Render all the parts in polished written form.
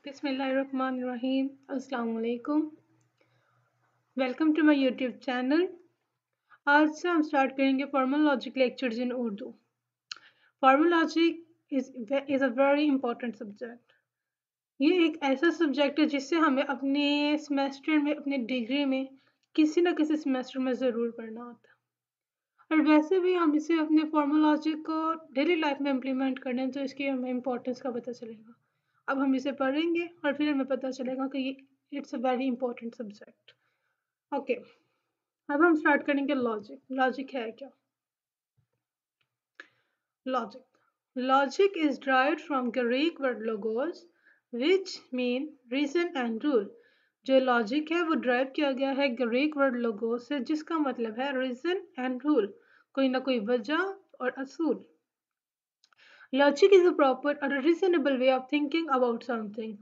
बिस्मिल्लाहिर्रहमानिर्रहीम। अस्सलाम वालेकुम। Welcome to my YouTube channel. आज से हम स्टार्ट करेंगे formal logic lectures in Urdu. Formal logic is a very important subject. ये एक ऐसा सब्जेक्ट है जिससे हमें अपने सेमेस्टर में, अपने डिग्री में किसी ना किसी सेमेस्टर में ज़रूर पढ़ना होता है। और वैसे भी हम इसे अपने फॉर्मल लॉजिक को डेली लाइफ में इम्प्लीमेंट करने तो इसकी हमें इम्पोर्टेंस का पता चलेगा। अब हम इसे पढ़ेंगे और फिर हमें पता चलेगा कि ये it's a very important subject. Okay, अब हम स्टार्ट करेंगे लॉजिक। लॉजिक है क्या? Logic is derived from Greek word logos which mean reason and rule। जो लॉजिक है वो ड्राइव किया गया है ग्रीक वर्ड लोगोस से जिसका मतलब है रीजन एंड रूल, कोई ना कोई वजह और असूल। लॉजिक इज अ प्रॉपर और reasonable way of thinking about something.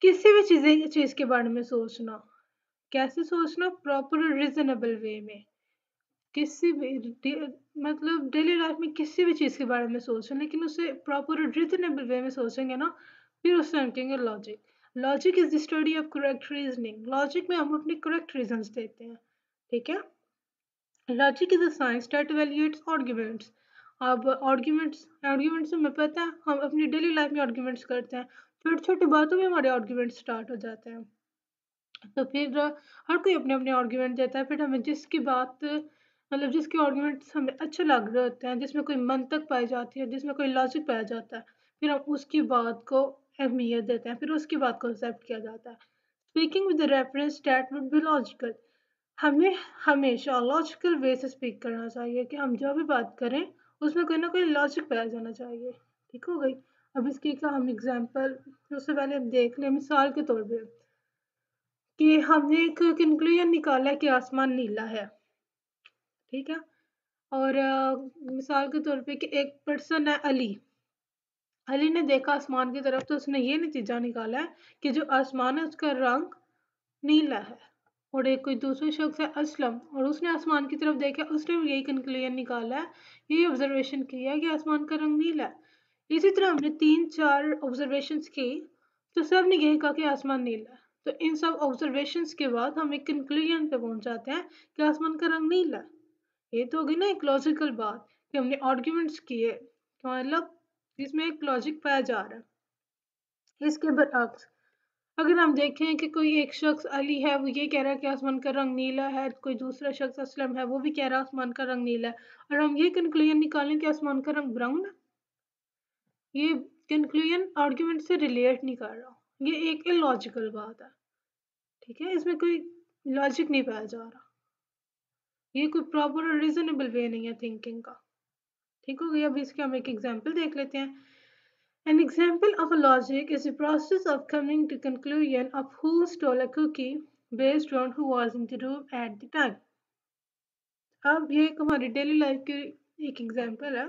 किसी भी चीज के बारे में सोचना। कैसे सोचना? प्रॉपर और रीजनेबल वे में। किसी भी मतलब डेली लाइफ में किसी भी चीज़ के बारे में सोचें, लेकिन उसे प्रॉपर और रीजनेबल वे में सोचेंगे ना, फिर उससे हम कहेंगे logic. Logic is the study of correct reasoning. Logic में हम अपने करेक्ट रीजंस देते हैं। ठीक है। Logic is a science that evaluates arguments. अब आर्ग्यूमेंट्स हमें पता है, हम अपनी डेली लाइफ में आर्ग्यूमेंट्स करते हैं। छोटी छोटी बातों में हमारे आर्ग्यूमेंट्स स्टार्ट हो जाते हैं। तो फिर हर कोई अपने अपने आर्ग्यूमेंट देता है। फिर हमें जिसकी बात मतलब जिसके आर्ग्यूमेंट्स हमें अच्छे लग रहे होते हैं, जिसमें कोई मंतक पाई जाती है, जिसमें कोई लॉजिक पाया जाता है, फिर हम उसकी बात को अहमियत देते हैं, फिर उसकी बात को एक्सेप्ट किया जाता है। Speaking with the reference that would be logical. हमें हमेशा लॉजिकल वे से स्पीक करना चाहिए कि हम जो भी बात करें उसमें कोई ना कोई लॉजिक पाया जाना चाहिए। ठीक हो गई। अब इसकी का हम एग्जाम्पल उससे पहले देख लें, मिसाल के तौर पर कि हमने एक कंक्लूजन निकाला है कि आसमान नीला है। ठीक है। और मिसाल के तौर पे कि एक पर्सन है अली। अली ने देखा आसमान की तरफ तो उसने ये नतीजा निकाला है कि जो आसमान है उसका रंग नीला है। और एक कोई दूसरा शख्स है असलम, और उसने आसमान की तरफ देखा, उसने भी यही कंक्लूजन निकाला है, यही ऑब्जर्वेशन किया है कि आसमान का रंग नीला है। इसी तरह हमने 3-4 ऑब्जर्वेशंस की तो सब ने यही कहा कि आसमान नीला है। तो इन सब ऑब्जर्वेशंस के बाद हम एक कंक्लूजन पे पहुंच जाते हैं कि आसमान का रंग नीला है। ये तो होगी ना एक लॉजिकल बात कि हमने आर्ग्यूमेंट्स किए, तो मतलब इसमें एक लॉजिक पाया जा रहा है। इसके बरअक्स अगर हम देखें कि कोई एक शख्स अली है, वो ये कह रहा है कि आसमान का रंग नीला है, कोई दूसरा शख्स असलम है, वो भी कह रहा है आसमान का रंग नीला है, और हम ये कंक्लूजन निकालें कि आसमान का रंग ब्राउन है, ये कंक्लूजन आर्ग्यूमेंट से रिलेट नहीं कर रहा, ये एक इलॉजिकल बात है। ठीक है, इसमें कोई लॉजिक नहीं पाया जा रहा, ये कोई प्रॉपर और रीजनेबल वे नहीं है थिंकिंग का। ठीक हो गया। अभी इसके हम एक एग्जांपल देख लेते हैं। An example of a logic is the process of coming to conclusion of who stole a cookie based on who was in the room at the time। अब ये एक हमारी डेली लाइफ की एक एग्जांपल है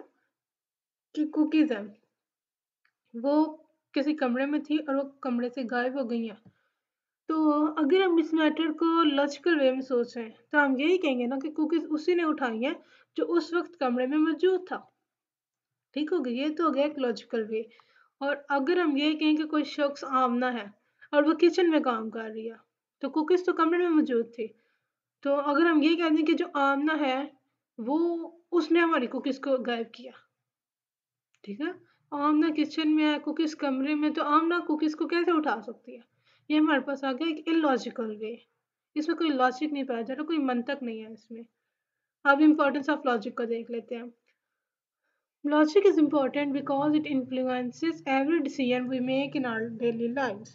कि कुकीज है, वो किसी कमरे में थी और वो कमरे से गायब हो गई हैं। तो अगर हम इस मैटर को लॉजिकल वे में सोचें तो हम यही कहेंगे ना कि कुकीज उसी ने उठाई हैं जो उस वक्त कमरे में मौजूद था। ठीक हो गया, ये तो हो गया एक लॉजिकल वे। और अगर हम ये कहें कि कोई शख्स आमना है और वो किचन में काम कर रही है, तो कुकीज तो कमरे में मौजूद थी। तो अगर हम ये कह दें कि जो आमना है वो उसने हमारी कुकीज को गायब किया। ठीक है। आमना किचन में है, कुकीज कमरे में, तो आमना कुकीज को कैसे उठा सकती है? ये हमारे पास आ गया एक इलॉजिकल वे। इसमें कोई लॉजिक नहीं पाया जा रहा, कोई मंतक नहीं है इसमें। अब इम्पोर्टेंस ऑफ लॉजिक को देख लेते हैं। Logic is important because it influences every decision we make in our daily lives।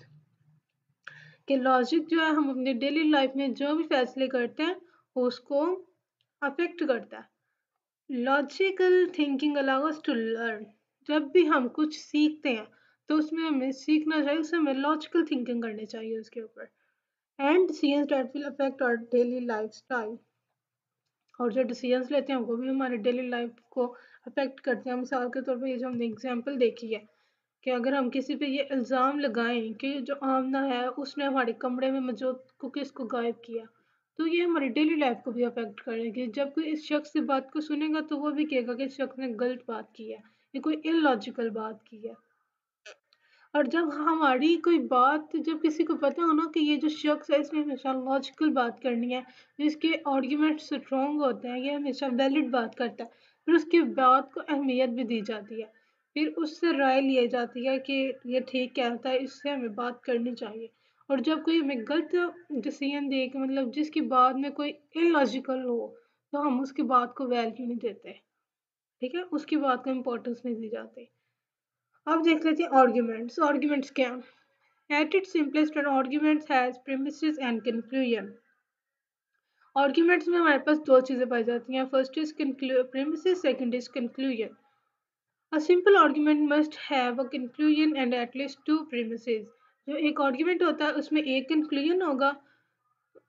कि लॉजिक जो है हम अपनी डेली लाइफ में जो भी फैसले करते हैं उसको अफेक्ट करता है। Logical thinking allow us to learn. जब भी हम कुछ सीखते हैं तो उसमें हमें सीखना चाहिए, उसमें हमें लॉजिकल थिंकिंग करनी चाहिए उसके ऊपर। And decisions that will affect our daily lifestyle. और जो डिसीजंस लेते हैं वो भी हमारे डेली लाइफ को अफेक्ट करते हैं। मिसाल के तौर पे ये जो हमने एग्जांपल देखी है कि अगर हम किसी पे ये इल्ज़ाम लगाएं कि जो आमना है उसने हमारे कमरे में मौजूद कुकीज़ को गायब किया, तो ये हमारी डेली लाइफ को भी अफेक्ट करेगी। जब कोई इस शख्स की बात को सुनेगा तो वो भी कहेगा कि इस शख्स ने गलत बात की है, ये कोई इलॉजिकल बात की है। और जब हमारी कोई बात जब किसी को पता हो ना कि ये जो शख्स है इसने हमेशा लॉजिकल बात करनी है, जिसके आर्ग्यूमेंट स्ट्रॉन्ग होते हैं, ये हमेशा वैलिड बात करता है, फिर उसकी बात को अहमियत भी दी जाती है, फिर उससे राय ली जाती है कि ये ठीक कहता है, इससे हमें बात करनी चाहिए। और जब कोई हमें गलत डिसीजन दे के मतलब जिसकी बात में कोई इलॉजिकल हो, तो हम उसकी बात को वैल्यू नहीं देते। ठीक है, उसकी बात को इम्पोर्टेंस नहीं दी जाती। अब देख लेते हैं आर्ग्यूमेंट्स। आर्ग्यूमेंट्स क्या? At its simplest, an argument has premises and conclusion. Arguments में हमारे पास दो चीज़ें पाई जाती हैं. First is premises, second is conclusion. A simple argument must have a conclusion and at least two premises. जो एक argument होता है उसमें एक conclusion होगा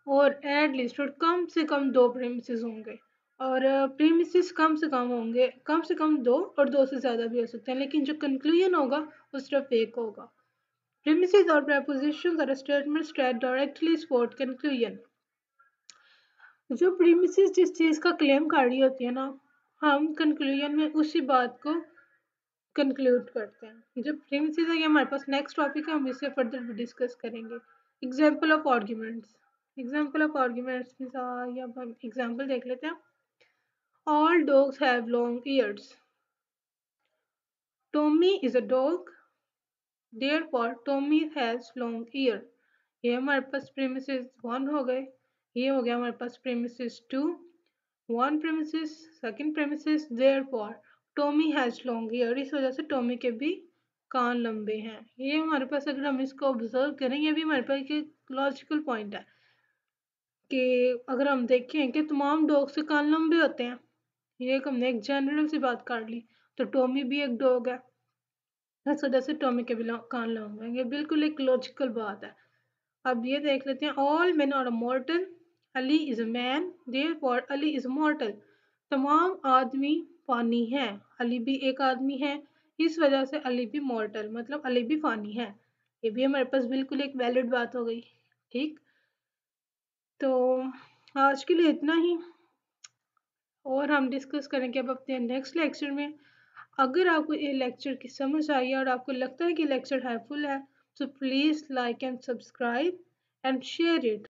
और at least और कम से कम दो premises होंगे, और premises कम से कम दो और दो से ज़्यादा भी हो सकते हैं, लेकिन जो conclusion होगा वो सिर्फ एक होगा. Premises or prepositions are statements that directly support conclusion. जो premises जिस चीज़ का क्लेम कर रही होती है ना, हम conclusion में उसी बात को conclude करते हैं. जो premises है ये हमारे पास नेक्स्ट टॉपिक है, हम इसे फर्दर भी डिस्कस करेंगे. Example of arguments. Example of arguments या हम एग्जाम्पल देख लेते हैं. All dogs have long ears. Tommy is a dog. Therefore, Tommy has long ear. ये हमारे पास premises 1 हो गए. ये हो गया हमारे पास premises 2. One premises, second premises, therefore Tommy has long ear. इस वजह से टॉमी के भी कान लंबे हैं. ये हमारे पास अगर हम इसको ऑब्जर्व करें, ये भी हमारे पास एक लॉजिकल पॉइंट है कि अगर हम देखें कि तमाम डॉग्स के कान लंबे होते हैं, ये एक हमने एक जनरल सी बात कर ली, तो टॉमी भी एक डॉग है, इस वजह से टॉमी के भी कान लंबे हैं. ये बिल्कुल एक लॉजिकल बात है. अब ये देख लेते हैं. All men are mortal. Ali is a man, therefore Ali is mortal. तमाम आदमी फानी हैं, अली भी एक आदमी है, इस वजह से अली भी मॉर्टल मतलब अली भी फानी है. ये भी हमारे पास बिल्कुल एक वैलिड बात हो गई. ठीक, तो आज के लिए इतना ही, और हम डिस्कस करेंगे अब अपने नेक्स्ट लेक्चर में. अगर आपको ये लेक्चर की समझ आई और आपको लगता है कि लेक्चर हेल्पफुल है, so please like and subscribe and share it.